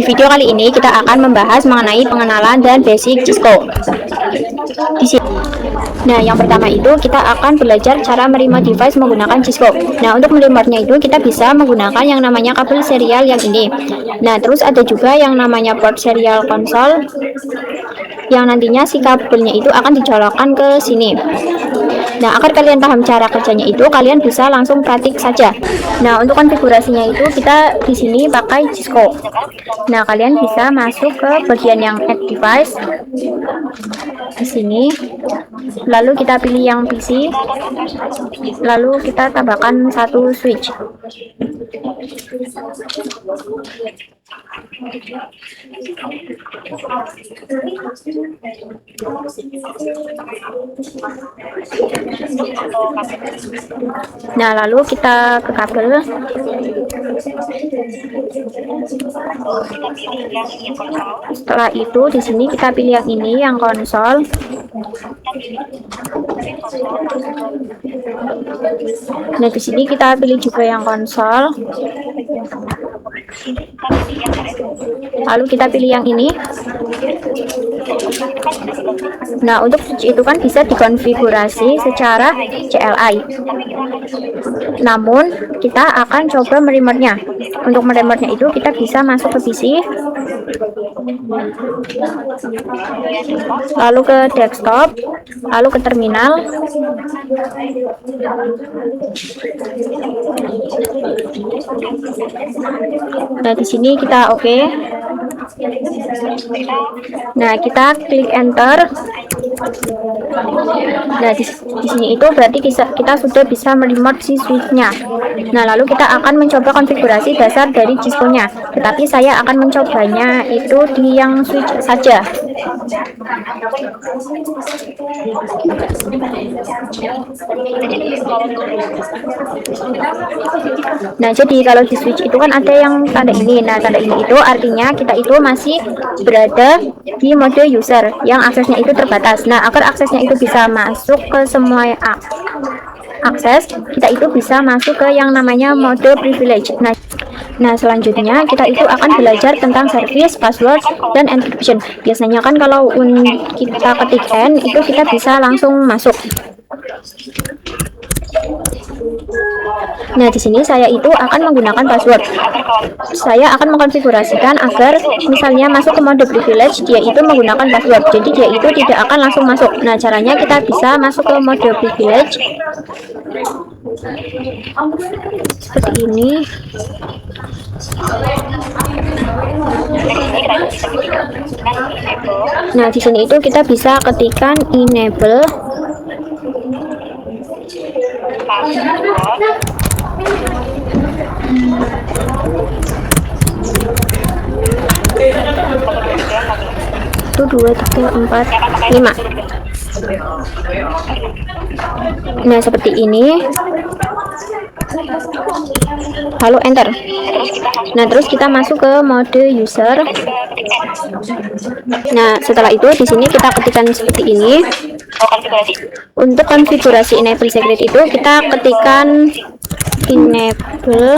video kali ini kita akan membahas mengenai pengenalan dan basic Cisco. Nah, yang pertama itu kita akan belajar cara meremote device menggunakan Cisco. Nah, untuk meremote-nya itu kita bisa menggunakan yang namanya kabel serial yang ini. Nah, terus ada juga yang namanya port serial konsol yang nantinya si kabelnya itu akan dicolokkan ke sini. Nah, agar kalian paham cara kerjanya itu, kalian bisa langsung praktik saja. Nah, untuk konfigurasinya itu kita di sini pakai Cisco. Nah, kalian bisa masuk ke bagian yang add device di sini. Lalu kita pilih yang PC. Lalu kita tambahkan satu switch. Nah, lalu kita ke kabel. Setelah itu di sini kita pilih yang ini, yang konsol. Nah, di sini kita pilih juga yang konsol. Lalu kita pilih yang ini. Nah, untuk switch itu kan bisa dikonfigurasi secara CLI. Namun, kita akan coba meremote-nya. Untuk meremote-nya itu kita bisa masuk ke PC. Lalu ke desktop, lalu ke terminal. Nah, di sini kita oke. Nah, kita klik enter. Nah, di sini itu berarti kita sudah bisa meremote si switch-nya. Nah, lalu kita akan mencoba konfigurasi dasar dari Cisco-nya. Tetapi saya akan mencobanya itu di yang switch saja. Nah, jadi kalau di switch itu kan ada yang tanda ini. Nah, tanda ini itu artinya kita itu masih berada di mode user yang aksesnya itu terbatas. Nah, agar aksesnya itu bisa masuk ke semua akses, kita itu bisa masuk ke yang namanya mode privilege. Nah, selanjutnya kita itu akan belajar tentang service, password, dan encryption. Biasanya kan kalau kita ketik N itu kita bisa langsung masuk. Nah, di sini saya itu akan menggunakan password. Saya akan mengkonfigurasikan agar misalnya masuk ke mode privilege, dia itu menggunakan password. Jadi dia itu tidak akan langsung masuk. Nah, caranya kita bisa masuk ke mode privilege seperti ini. Nah, di sini itu kita bisa ketikkan enable. Itu 2, 3, 4, 5. Nah, seperti ini. Lalu enter. Nah, terus kita masuk ke mode user. Nah, setelah itu di sini kita ketikkan seperti ini. Untuk konfigurasi enable secret itu kita ketikkan enable.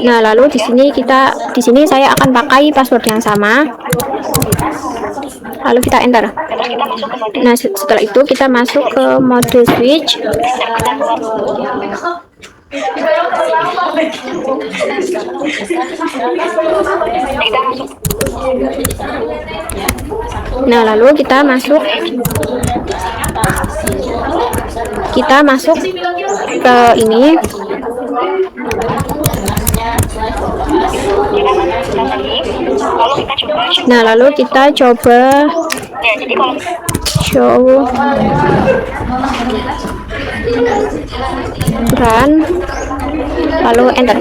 Nah, lalu di sini saya akan pakai password yang sama. Lalu kita enter. Nah, setelah itu kita masuk ke mode switch. Nah, lalu kita masuk ke ini. Nah, lalu kita coba show run, lalu enter.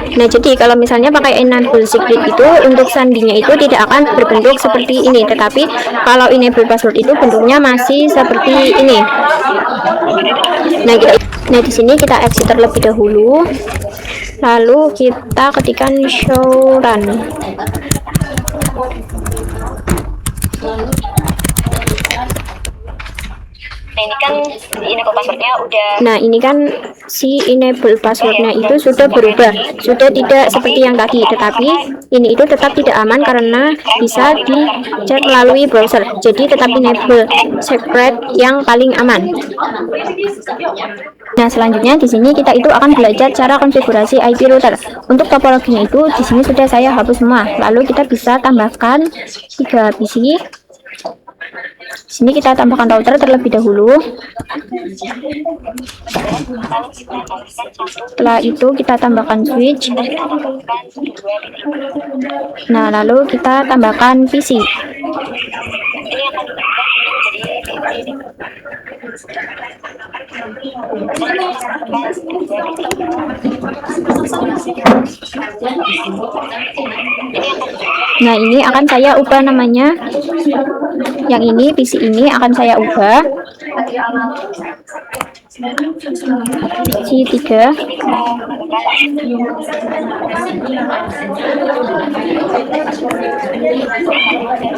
Nah, jadi kalau misalnya pakai enable secret itu untuk sandinya itu tidak akan berbentuk seperti ini, tetapi kalau enable password itu bentuknya masih seperti ini. Nah, di sini kita exit terlebih dahulu, lalu kita ketikkan show run. Nah, ini kan si enable passwordnya itu sudah berubah, sudah tidak seperti yang tadi, tetapi ini itu tetap tidak aman karena bisa dicek melalui browser. Jadi tetap enable secret yang paling aman. Nah, selanjutnya di sini kita itu akan belajar cara konfigurasi IP router. Untuk topologinya itu di sini sudah saya hapus semua. Lalu kita bisa tambahkan 3 PC. Sini kita tambahkan router terlebih dahulu. Setelah itu kita tambahkan switch. Nah, lalu kita tambahkan PC. Nah, ini akan saya ubah namanya. Yang ini PC ini akan saya ubah PC 3.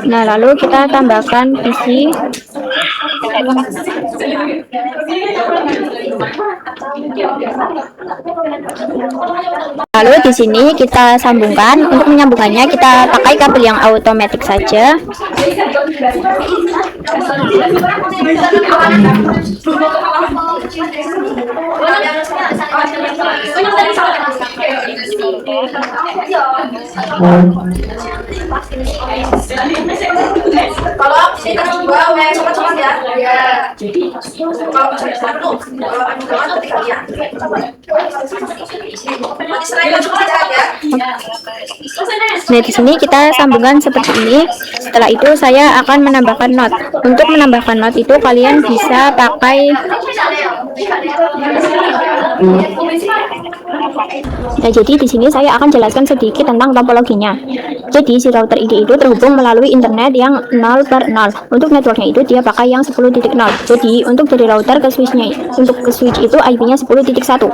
Nah, lalu kita tambahkan PC. Lalu di sini kita sambungkan. Untuk menyambungkannya kita pakai kabel yang automatic saja. Nah, di sini kita sambungkan seperti ini. Setelah itu saya akan menambahkan not. Untuk menambahkan not itu kalian bisa pakai. Nah, jadi di sini saya akan jelaskan sedikit tentang topologinya. Jadi si router ini itu terhubung melalui internet yang 0/0. Untuk networknya itu dia pakai yang 10.0. Jadi untuk dari router ke switchnya, untuk ke switch itu IP-nya 10.1.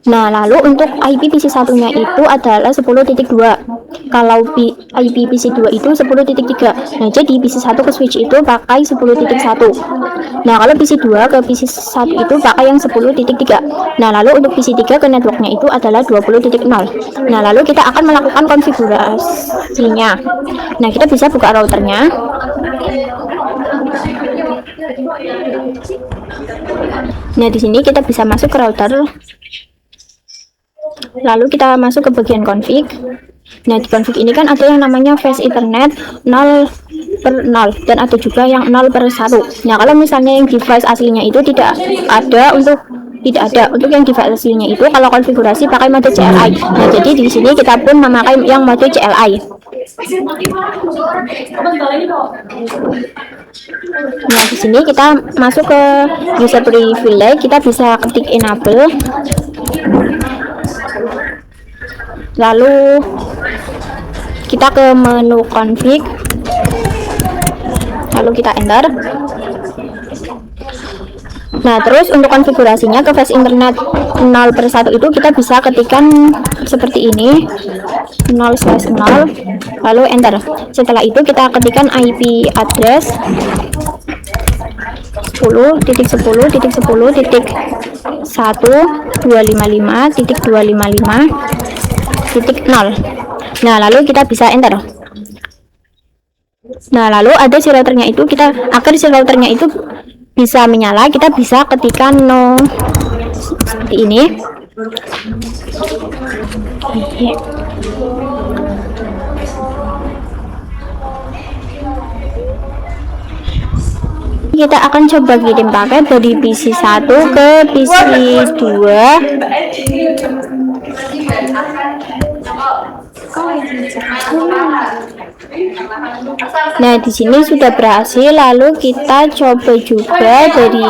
Nah, lalu untuk IP PC satunya itu adalah 10.2. Kalau IP PC 2 itu 10.3. Nah, jadi PC 1 ke switch itu pakai 10.1. Nah, kalau PC 2 ke PC 1 itu pakai yang 10.3. Nah, lalu untuk PC 3 ke networknya itu adalah 20.0. Nah, lalu kita akan melakukan konfigurasinya. Nah, kita bisa buka routernya. Nah, di sini kita bisa masuk ke router. Lalu kita masuk ke bagian config. Nah, di config ini kan ada yang namanya fast Ethernet 0/0 dan ada juga yang 0/1. Nah, kalau misalnya yang device aslinya itu tidak ada, untuk yang device aslinya itu kalau konfigurasi pakai mode CLI. Nah, jadi di sini kita pun memakai yang mode CLI. Nah, di sini kita masuk ke user privilege, kita bisa ketik enable. Lalu kita ke menu config. Lalu kita enter. Nah, terus untuk konfigurasinya ke fast internet 0/1 itu kita bisa ketikkan seperti ini, 0/0, lalu enter. Setelah itu kita ketikkan IP address 10.10.1.255.255.0. Nah, lalu kita bisa enter. Nah, lalu ada si routernya itu, agar si routernya itu bisa menyala, kita bisa ketikkan no seperti ini. Kita akan coba kirim paket dari PC 1 ke PC 2. Nah, di sini sudah berhasil. Lalu kita coba juga dari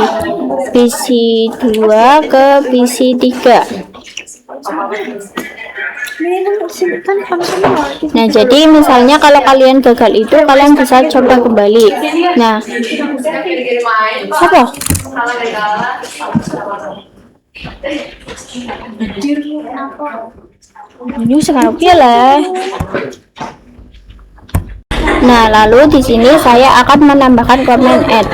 PC 2 ke PC 3. Nah, jadi misalnya kalau kalian gagal itu kalian bisa coba kembali. Nah, apa? Ini sekarang lah. Nah, lalu di sini saya akan menambahkan command add.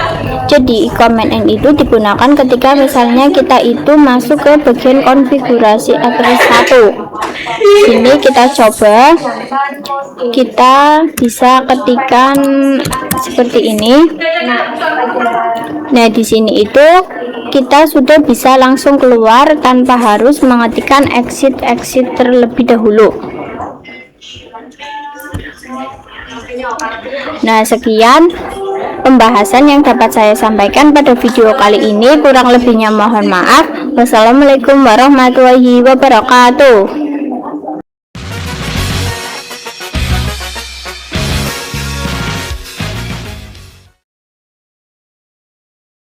Jadi, command add itu digunakan ketika misalnya kita itu masuk ke bagian konfigurasi F1. Sini kita coba, kita bisa ketikkan seperti ini. Nah, di sini itu kita sudah bisa langsung keluar tanpa harus mengetikkan exit terlebih dahulu. Nah, sekian pembahasan yang dapat saya sampaikan pada video kali ini. Kurang lebihnya mohon maaf. Wassalamualaikum warahmatullahi wabarakatuh.